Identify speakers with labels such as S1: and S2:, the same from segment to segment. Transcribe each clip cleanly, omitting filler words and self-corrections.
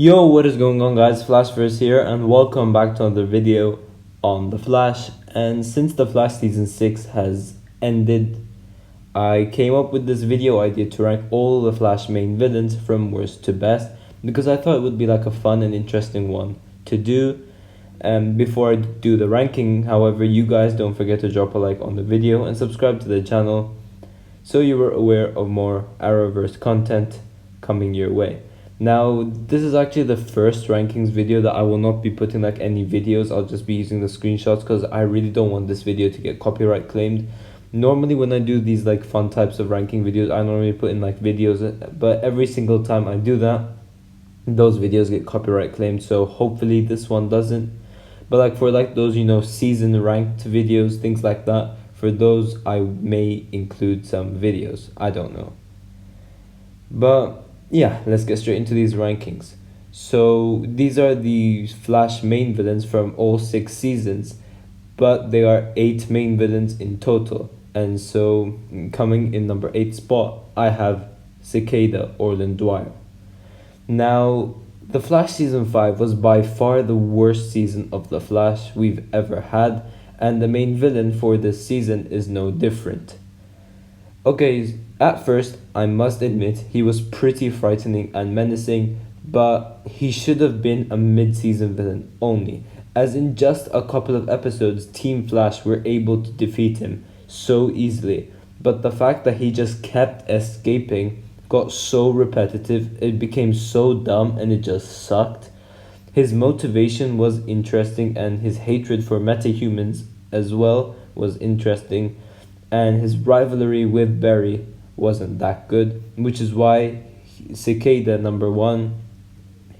S1: Yo, what is going on, guys? FLASHVERSE here, and welcome back to another video on The Flash. And since The Flash Season 6 has ended, I came up with this video idea to rank all the Flash main villains from worst to best, because I thought it would be like a fun and interesting one to do. Before I do the ranking, however, you guys don't forget to drop a like on the video and subscribe to the channel so you were aware of more Arrowverse content coming your way. Now, this is actually the first rankings video that I will not be putting like any videos. I'll just be using the screenshots because I really don't want this video to get copyright claimed. Normally when I do these like fun types of ranking videos, I normally put in like videos, but every single time I do that, those videos get copyright claimed, so hopefully this one doesn't. But like for like those, you know, season ranked videos, things like that, for those I may include some videos. I don't know. But yeah, let's get straight into these rankings. So these are the Flash main villains from all 6 seasons, but there are 8 main villains in total. And so coming in number 8 spot, I have Cicada or DWYER. Now, The Flash Season 5 was by far the worst season of The Flash we've ever had, and the main villain for this season is no different. Okay, at first, I must admit he was pretty frightening and menacing, but he should have been a mid-season villain only, as in just a couple of episodes Team Flash were able to defeat him so easily. But the fact that he just kept escaping got so repetitive, it became so dumb, and it just sucked. His motivation was interesting, and his hatred for metahumans as well was interesting, and his rivalry with Barry wasn't that good, which is why Cicada number 1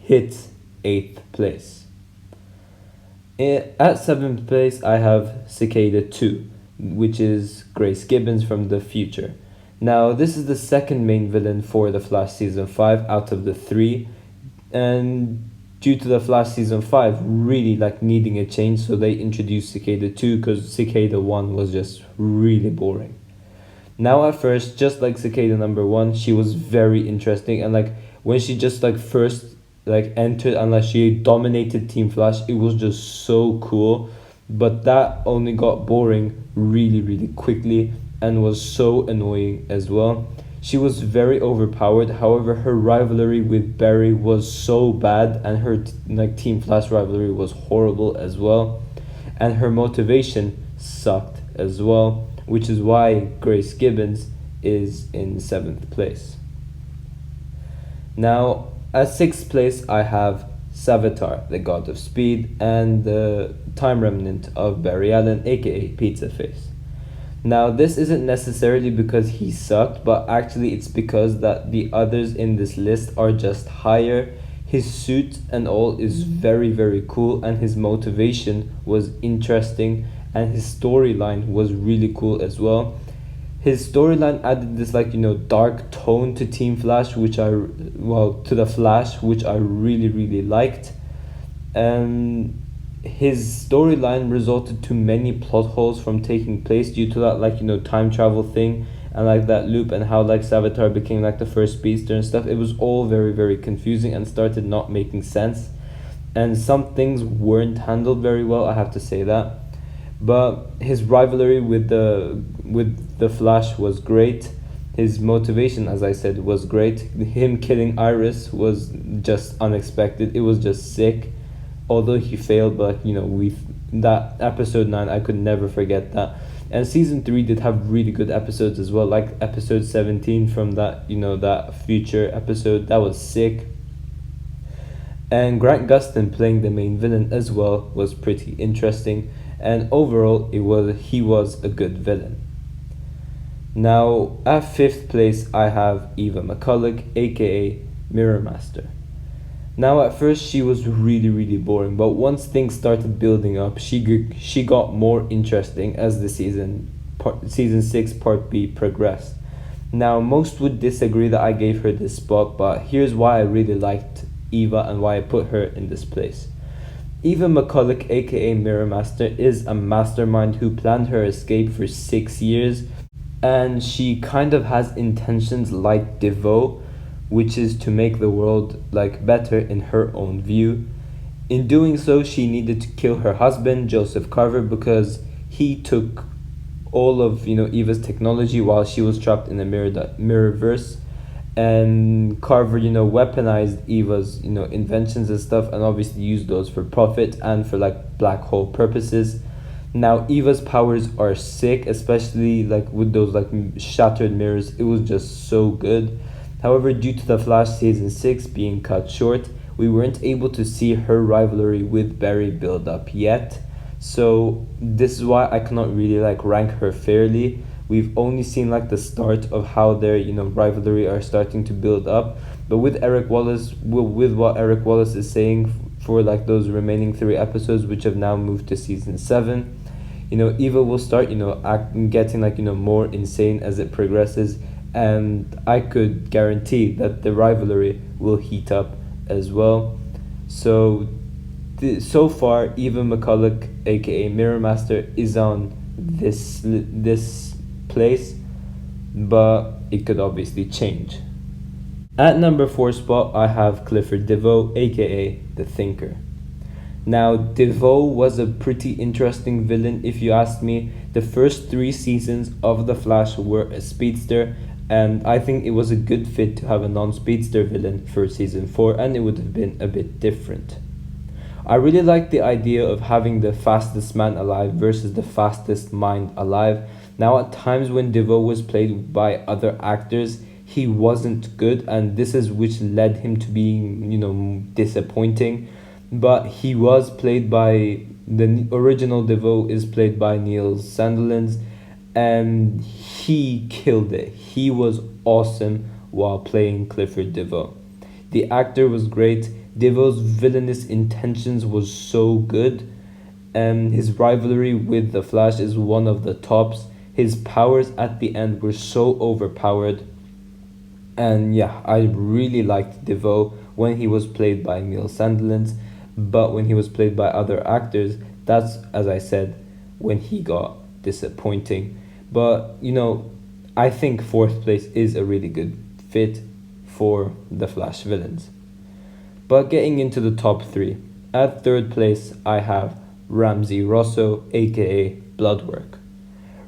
S1: hit 8th place. At 7th place, I have Cicada 2, which is Grace Gibbons from the future. Now, this is the second main villain for The Flash Season 5 out of the 3, and due to The Flash Season 5 really like needing a change, so they introduced Cicada 2 because Cicada 1 was just really boring. Now at first, just like Cicada number 1, she was very interesting, and like when she just like first like entered and like she dominated Team Flash, it was just so cool. But that only got boring really quickly and was so annoying as well. She was very overpowered, however her rivalry with Barry was so bad, and her like Team Flash rivalry was horrible as well, and her motivation sucked as well, which is why Grace Gibbons is in 7th place. Now at 6th place, I have Savitar, the God of Speed, and the time remnant of Barry Allen, aka Pizza Face. Now, this isn't necessarily because he sucked, but actually it's because that the others in this list are just higher. His suit and all is very cool, and his motivation was interesting, and his storyline was really cool as well. His storyline added this like, you know, dark tone to Team Flash, to the Flash, which I really liked. And his storyline resulted to many plot holes from taking place due to that, like, you know, time travel thing and like that loop, and how like Savitar became like the first speedster and stuff. It was all very confusing and started not making sense, and some things weren't handled very well, I have to say that. But his rivalry with the Flash was great. His motivation, as I said, was great. Him killing Iris was just unexpected. It was just sick. Although he failed, but you know, that episode 9, I could never forget that. And season 3 did have really good episodes as well, like episode 17 from that, you know, that future episode. That was sick. And Grant Gustin playing the main villain as well was pretty interesting, and overall he was a good villain. Now at 5th place, I have Eva McCulloch, aka Mirror Master. Now at first she was really boring, but once things started building up, she got more interesting as the season 6 part B progressed. Now most would disagree that I gave her this spot, but here's why I really liked Eva and why I put her in this place. Eva McCulloch, aka Mirror Master, is a mastermind who planned her escape for 6 years, and she kind of has intentions like DEVOE, which is to make the world like better in her own view. In doing so, she needed to kill her husband, Joseph Carver, because he took all of Eva's technology while she was trapped in the mirrorverse. And Carver weaponized Eva's inventions and stuff, and obviously used those for profit and for like black hole purposes. Now Eva's powers are sick, especially like with those like shattered mirrors. It was just so good. However, due to the Flash season 6 being cut short, we weren't able to see her rivalry with Barry build up yet. So this is why I cannot really like rank her fairly. We've only seen like the start of how their rivalry are starting to build up. But with with what Eric Wallace is saying for like those remaining 3 episodes, which have now moved to season 7, Eva will start getting like more insane as it progresses, and I could guarantee that the rivalry will heat up as well. So so far, Eva McCulloch, aka Mirror Master, is on this place, but it could obviously change. At number 4 spot, I have Clifford DeVoe, aka the Thinker. Now, DeVoe was a pretty interesting villain if you ask me. The first 3 seasons of The Flash were a speedster, and I think it was a good fit to have a non-speedster villain for season 4, and it would have been a bit different. I really like the idea of having the fastest man alive versus the fastest mind alive. Now, at times when DeVoe was played by other actors, he wasn't good, and this is which led him to being, disappointing. But he was played by, the original DeVoe is played by Neil Sandilands, and he killed it. He was awesome while playing Clifford DeVoe. The actor was great. DeVoe's villainous intentions was so good, and his rivalry with the Flash is one of the tops. His powers at the end were so overpowered, and yeah, I really liked DeVoe when he was played by Neil Sandilands, but when he was played by other actors, that's, as I said, when he got disappointing. But I think 4th place is a really good fit for the Flash villains. But getting into the top 3, at 3rd place I have RAMSEY ROSSO, aka Bloodwork.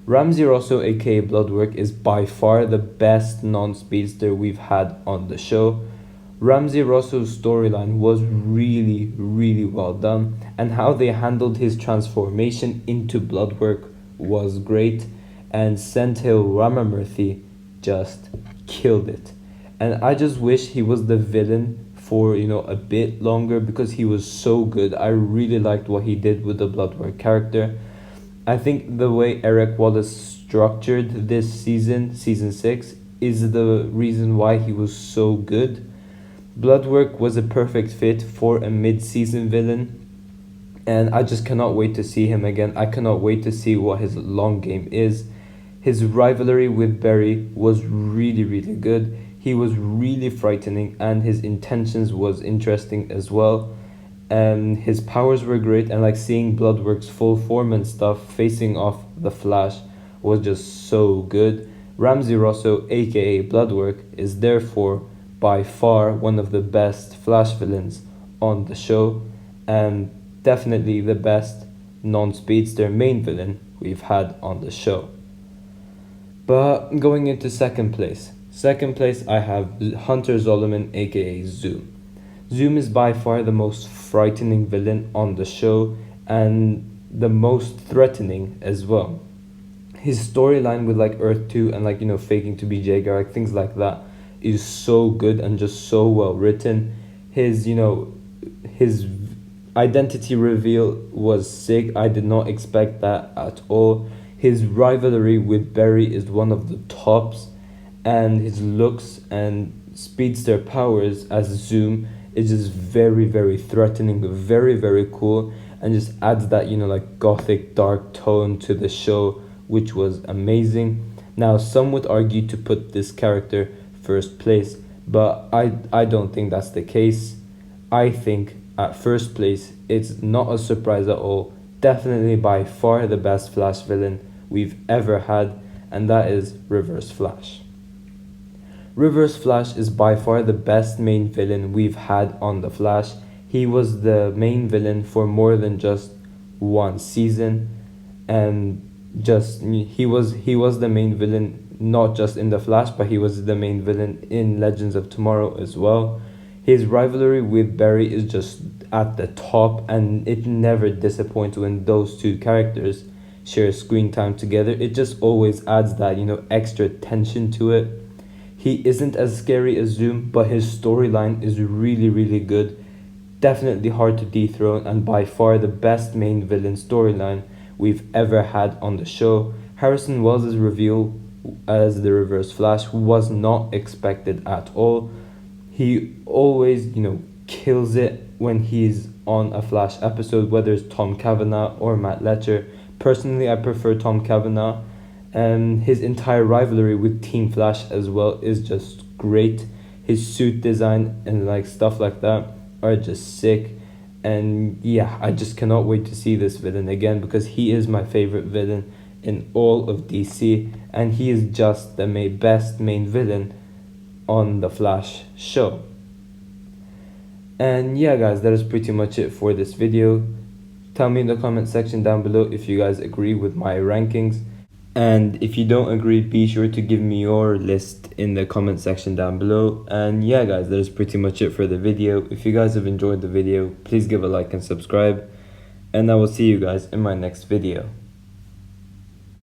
S1: RAMSEY ROSSO, aka Bloodwork, is by far the best non-speedster we've had on the show. RAMSEY ROSSO's storyline was really, really well done, and how they handled his transformation into Bloodwork was great, and Senthil Ramamurthy just killed it. And I just wish he was the villain for a bit longer, because he was so good. I really liked what he did with the Bloodwork character. I think the way Eric Wallace structured this season 6, is the reason why he was so good. Bloodwork was a perfect fit for a mid-season villain, and I just cannot wait to see him again. I cannot wait to see what his long game is. His rivalry with Barry was really, really good. He was really frightening, and his intentions was interesting as well. And his powers were great, and like seeing Bloodwork's full form and stuff facing off the Flash was just so good. RAMSEY ROSSO, aka Bloodwork, is therefore by far one of the best Flash villains on the show, and definitely the best non-speedster main villain we've had on the show. But going into 2nd place. 2nd place, I have Hunter Zolomon, aka Zoom. Zoom is by far the most frightening villain on the show, and the most threatening as well. His storyline with like Earth 2 and like faking to be Jaeger, like things like that, is so good and just so well written. His his identity reveal was sick. I did not expect that at all. His rivalry with Barry is one of the tops, and his looks and speedster powers as Zoom is just very, very threatening, very, very cool, and just adds that like gothic dark tone to the show, which was amazing. Now, some would argue to put this character 1st place, but I don't think that's the case. I think at 1st place, it's not a surprise at all. Definitely by far the best Flash villain we've ever had, and that is Reverse Flash. Reverse Flash is by far the best main villain we've had on The Flash. He was the main villain for more than just one season, and he was the main villain not just in The Flash, but he was the main villain in Legends of Tomorrow as well. His rivalry with Barry is just at the top, and it never disappoints when those two characters share screen time together. It just always adds that, extra tension to it. He isn't as scary as Zoom, but his storyline is really, really good. Definitely hard to dethrone, and by far the best main villain storyline we've ever had on the show. Harrison Wells' reveal as the Reverse Flash was not expected at all. He always, kills it when he's on a Flash episode, whether it's Tom Cavanagh or Matt Letcher. Personally, I prefer Tom Cavanagh, and his entire rivalry with Team Flash as well is just great. His suit design and stuff like that are just sick. And yeah, I just cannot wait to see this villain again, because he is my favorite villain in all of DC, and he is just the best main villain on the Flash show. And yeah guys, that is pretty much it for this video. Tell me in the comment section down below if you guys agree with my rankings, and if you don't agree, be sure to give me your list in the comment section down below. And yeah guys, that is pretty much it for the video. If you guys have enjoyed the video, please give a like and subscribe, and I will see you guys in my next video.